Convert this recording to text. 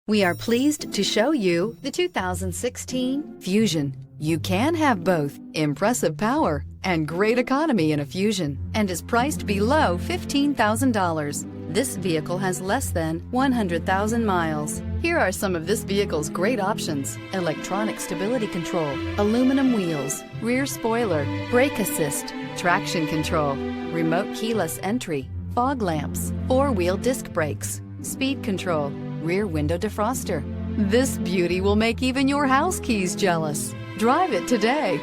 We are pleased to show you the 2016 Fusion. You can have both impressive power and great economy in a Fusion and is priced below $15,000. This vehicle has less than 100,000 miles. Here are some of this vehicle's great options: electronic stability control, aluminum wheels, rear spoiler, brake assist, traction control, remote keyless entry, fog lamps, four-wheel disc brakes, speed control, rear window defroster. This beauty will make even your house keys jealous. Drive it today.